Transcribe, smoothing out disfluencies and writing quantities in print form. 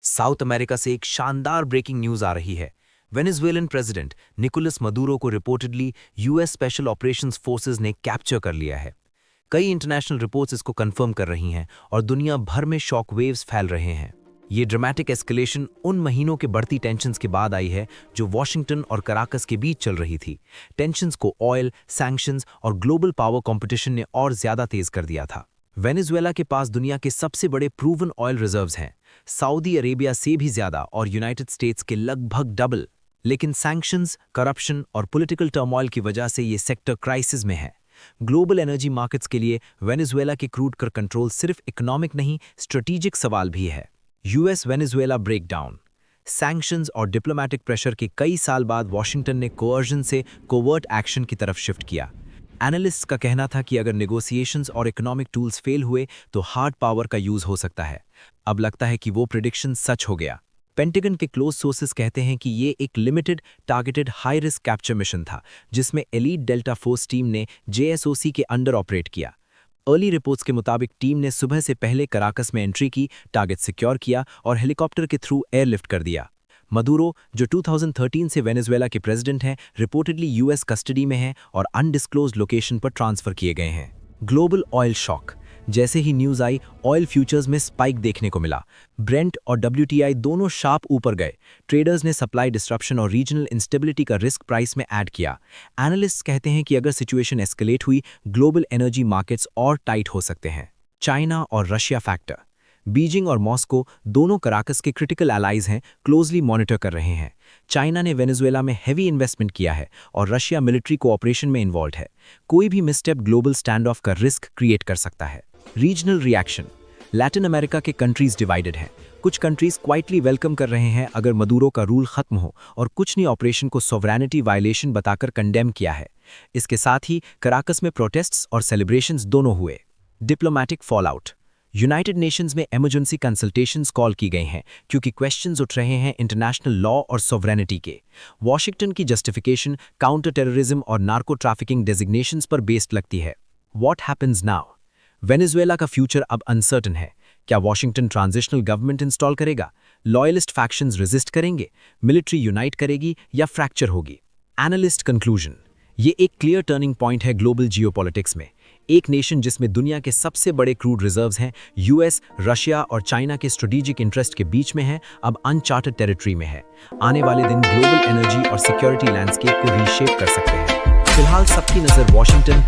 South America से एक शानदार ब्रेकिंग न्यूज आ रही है। वेनेजुएलन प्रेसिडेंट निकोलस मदुरो को reportedly US special operations forces ने कैप्चर कर लिया है। कई इंटरनेशनल रिपोर्ट्स इसको कंफर्म कर रही हैं और दुनिया भर में शॉक वेव्स फैल रहे हैं। ये ड्रामेटिक एस्केलेशन उन महीनों के बढ़ती टेंशन्स के बाद आई है जो वॉशिंगटन और कराकस के बीच चल रही थी। टेंशन्स को ऑयल, सैंक्शंस और ग्लोबल पावर कंपटीशन ने और ज्यादा तेज कर दिया था। वेनेजुएला के पास दुनिया के सबसे बड़े प्रूवन ऑयल रिजर्व्स हैं, सऊदी अरेबिया से भी ज्यादा और यूनाइटेड स्टेट्स के लगभग डबल। लेकिन सैंक्शंस, करप्शन और पॉलिटिकल टर्मोइल की वजह से ये सेक्टर क्राइसिस में है। ग्लोबल एनर्जी मार्केट्स के लिए वेनेजुएला के क्रूड का कंट्रोल सिर्फ इकोनॉमिक नहीं, स्ट्रेटेजिक सवाल भी है। US Venezuela breakdown. सैंक्शंस और डिप्लोमैटिक प्रेशर के कई साल बाद वॉशिंगटन ने कोअर्जन से कोवर्ट एक्शन की तरफ शिफ्ट किया। एनालिस्ट्स का कहना था कि अगर नेगोशिएशंस और इकोनॉमिक टूल्स फेल हुए तो हार्ड पावर का यूज हो सकता है। अब लगता है कि वो प्रेडिक्शन सच हो गया। पेंटागन के क्लोज सोर्सेस कहते हैं कि ये एक limited targeted high risk capture mission था जिसमें एलीट डेल्टा फोर्स टीम ने जेएसओसी के अंडर ऑपरेट किया। अर्ली रिपोर्ट्स के मुताबिक टीम ने सुबह से पहले कराकस में एंट्री की, टारगेट सिक्योर किया और हेलीकॉप्टर के थ्रू एयरलिफ्ट कर दिया। मदुरो, जो 2013 से वेनेजुएला के प्रेसिडेंट हैं, रिपोर्टेडली यूएस कस्टडी में हैं और अनडिस्क्लोज्ड लोकेशन पर ट्रांसफर किए गए हैं। Global oil shock. जैसे ही न्यूज आई, ऑयल फ्यूचर्स में स्पाइक देखने को मिला। ब्रेंट और डब्ल्यूटीआई दोनों शार्प ऊपर गए। ट्रेडर्स ने सप्लाई डिस्ट्रप्शन और रीजनल इंस्टेबिलिटी का रिस्क प्राइस में ऐड किया। एनालिस्ट्स कहते हैं कि अगर सिचुएशन एस्केलेट हुई, ग्लोबल एनर्जी मार्केट्स और टाइट हो सकते हैं। चाइना और रशिया फैक्टर। बीजिंग और मॉस्को दोनों कराकस के क्रिटिकल एलाइज हैं, क्लोजली मॉनिटर कर रहे हैं। चाइना ने वेनेजुएला में हेवी इन्वेस्टमेंट किया है और रशिया मिलिट्री कोऑपरेशन में इन्वॉल्व है। कोई भी मिसस्टेप ग्लोबल स्टैंड ऑफ का रिस्क क्रिएट कर सकता है। Regional reaction. लैटिन अमेरिका के कंट्रीज डिवाइडेड हैं। कुछ कंट्रीज क्वाइटली वेलकम कर रहे हैं अगर मदुरो का रूल खत्म हो, और कुछ ने ऑपरेशन को सॉवरेनिटी वायलेशन बताकर कंडेम किया है। इसके साथ ही कराकस में प्रोटेस्ट्स और सेलिब्रेशंस दोनों हुए। Diplomatic fallout. यूनाइटेड नेशंस में इमरजेंसी कंसल्टेशंस कॉल की गई हैं क्योंकि क्वेश्चंस उठ रहे हैं इंटरनेशनल लॉ और सॉवरेनिटी के। वॉशिंगटन की जस्टिफिकेशन काउंटर टेररिज्म और नार्को ट्रैफिकिंग डेजिग्नेशंस पर बेस्ड लगती है। What happens now? वेनेजुएला का फ्यूचर अब अनसर्टन है। क्या वॉशिंगटन ट्रांजिशनल गवर्नमेंट इंस्टॉल करेगा? लॉयलिस्ट फैक्शंस रेजिस्ट करेंगे? मिलिट्री यूनाइट करेगी या फ्रैक्चर होगी? Analyst conclusion. ये एक क्लियर टर्निंग पॉइंट है ग्लोबल जियोपॉलिटिक्स में। एक नेशन जिसमें दुनिया के सबसे बड़े क्रूड रिजर्व्स हैं, यूएस, रशिया और चाइना के स्ट्रेटेजिक इंटरेस्ट के बीच में है, अब अनचार्टेड टेरिटरी में है। आने वाले दिन ग्लोबल एनर्जी और सिक्योरिटी लैंडस्केप को रीशेप कर सकते हैं। फिलहाल सबकी नज़र वॉशिंगटन